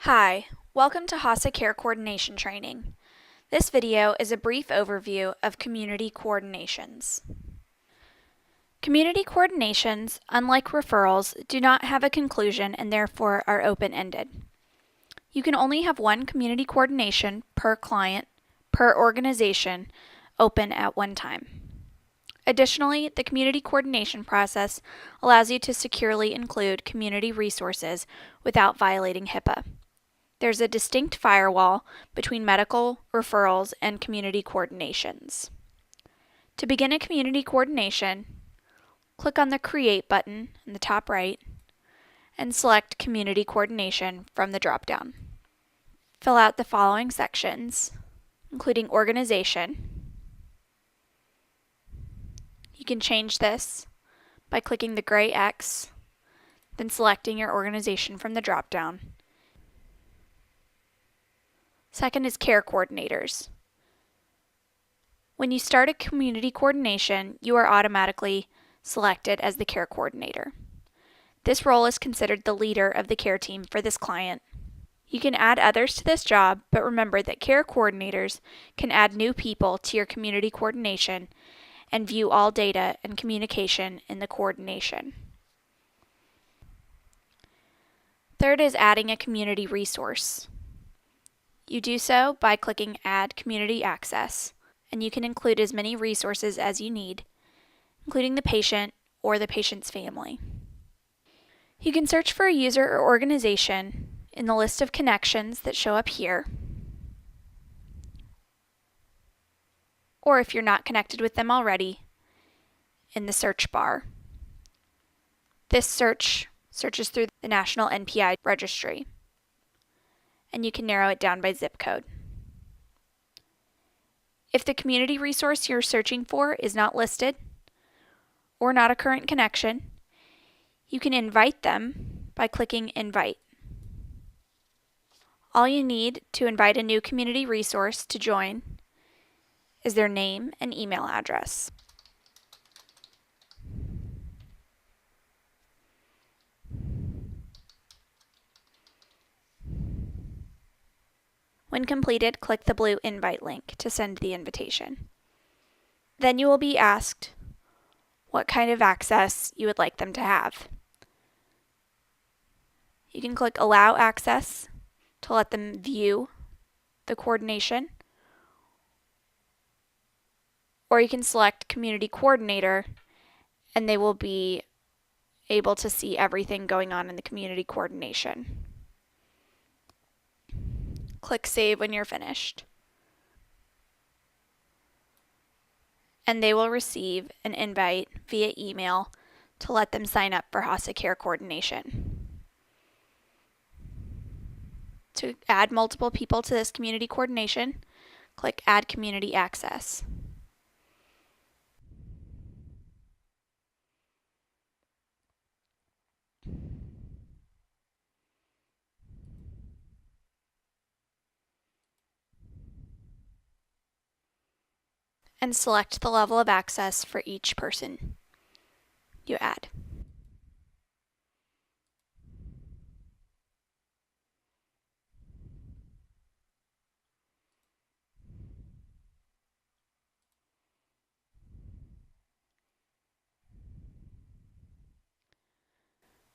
Hi, welcome to HASA Care Coordination training. This video is a brief overview of community coordinations. Community coordinations, unlike referrals, do not have a conclusion and therefore are open-ended. You can only have one community coordination per client, per organization, open at one time. Additionally, the community coordination process allows you to securely include community resources without violating HIPAA. There's a distinct firewall between medical referrals and community coordinations. To begin a community coordination, click on the Create button in the top right and select Community Coordination from the drop-down. Fill out the following sections, including organization. You can change this by clicking the gray X, then selecting your organization from the drop-down. Second is care coordinators. When you start a community coordination, you are automatically selected as the care coordinator. This role is considered the leader of the care team for this client. You can add others to this job, but remember that care coordinators can add new people to your community coordination and view all data and communication in the coordination. Third is adding a community resource. You do so by clicking Add Community Access, and you can include as many resources as you need, including the patient or the patient's family. You can search for a user or organization in the list of connections that show up here, or if you're not connected with them already, in the search bar. This search searches through the National NPI Registry, and you can narrow it down by zip code. If the community resource you're searching for is not listed or not a current connection, you can invite them by clicking Invite. All you need to invite a new community resource to join is their name and email address. When completed, click the blue Invite link to send the invitation. Then you will be asked what kind of access you would like them to have. You can click Allow Access to let them view the coordination, or you can select Community Coordinator and they will be able to see everything going on in the community coordination. Click Save when you're finished. And they will receive an invite via email to let them sign up for HASA Care Coordination. To add multiple people to this community coordination, click Add Community Access. And select the level of access for each person you add.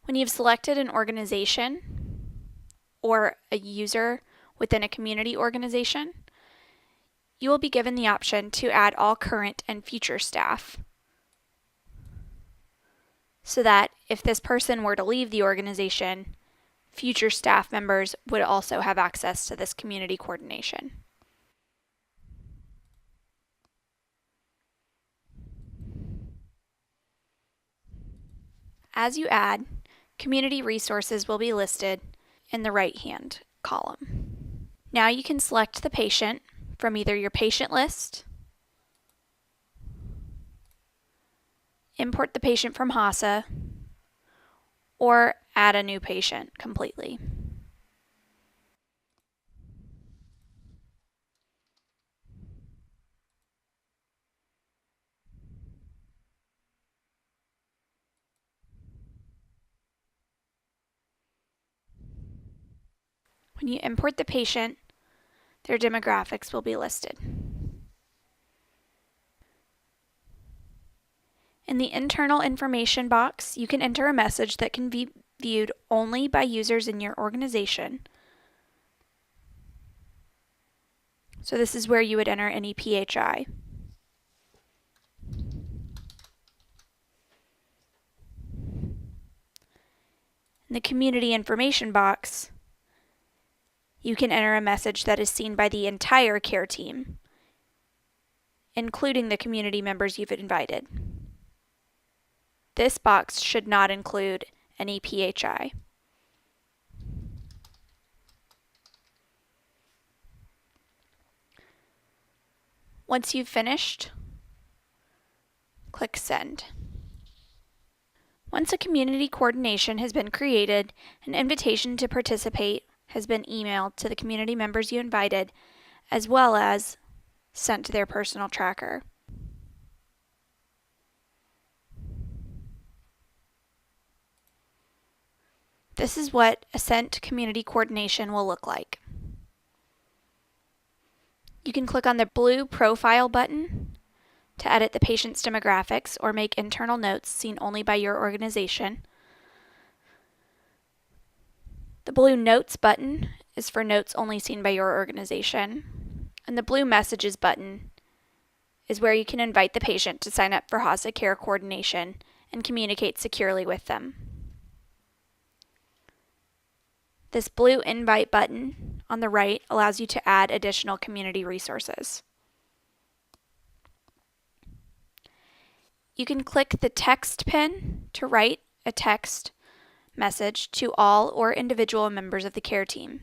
When you've selected an organization or a user within a community organization, you will be given the option to add all current and future staff, so that if this person were to leave the organization, future staff members would also have access to this community coordination. As you add, community resources will be listed in the right-hand column. Now you can select the patient from either your patient list, import the patient from HASA, or add a new patient completely. When you import the patient, their demographics will be listed. In the internal information box, you can enter a message that can be viewed only by users in your organization. So this is where you would enter any PHI. In the community information box, you can enter a message that is seen by the entire care team, including the community members you've invited. This box should not include any PHI. Once you've finished, click Send. Once a community coordination has been created, an invitation to participate has been emailed to the community members you invited, as well as sent to their personal tracker. This is what a sent community coordination will look like. You can click on the blue Profile button to edit the patient's demographics or make internal notes seen only by your organization. The blue Notes button is for notes only seen by your organization. And the blue Messages button is where you can invite the patient to sign up for HASA Care Coordination and communicate securely with them. This blue Invite button on the right allows you to add additional community resources. You can click the text pin to write a text message to all or individual members of the care team.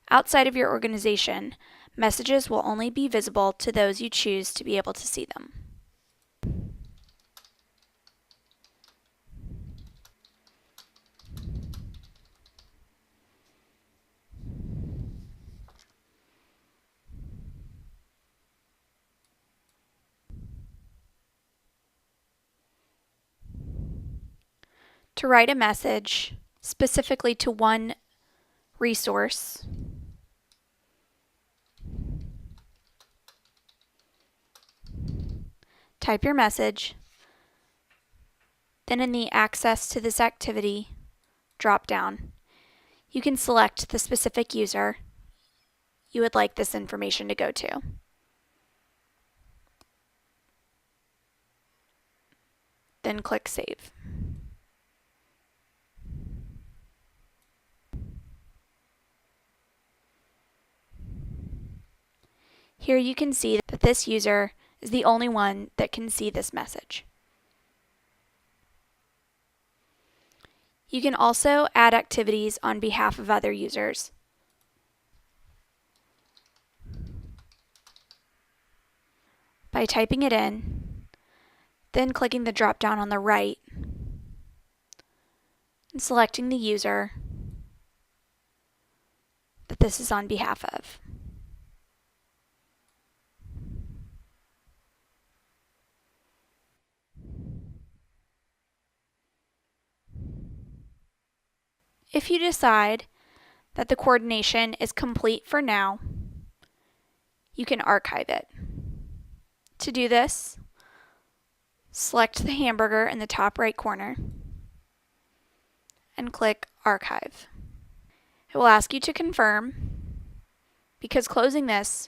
Outside of your organization, messages will only be visible to those you choose to be able to see them. To write a message specifically to one resource, type your message, then in the Access to this activity drop-down, you can select the specific user you would like this information to go to. Then click Save. Here you can see that this user is the only one that can see this message. You can also add activities on behalf of other users. By typing it in, then clicking the drop-down on the right, and selecting the user that this is on behalf of. If you decide that the coordination is complete for now, you can archive it. To do this, select the hamburger in the top right corner and click Archive. It will ask you to confirm, because closing this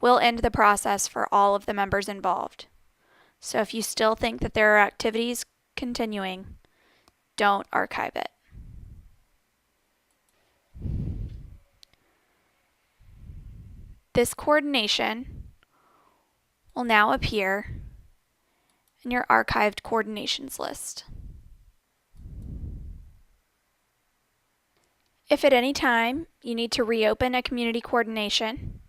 will end the process for all of the members involved. So if you still think that there are activities continuing, don't archive it. This coordination will now appear in your archived coordinations list. If at any time you need to reopen a community coordination,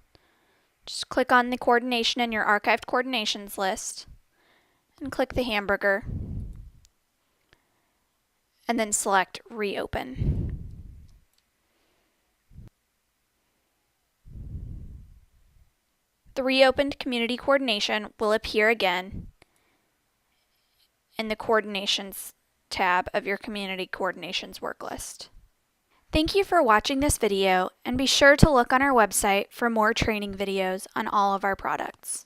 just click on the coordination in your archived coordinations list and click the hamburger and then select Reopen. The reopened community coordination will appear again in the Coordinations tab of your Community Coordinations work list. Thank you for watching this video, and be sure to look on our website for more training videos on all of our products.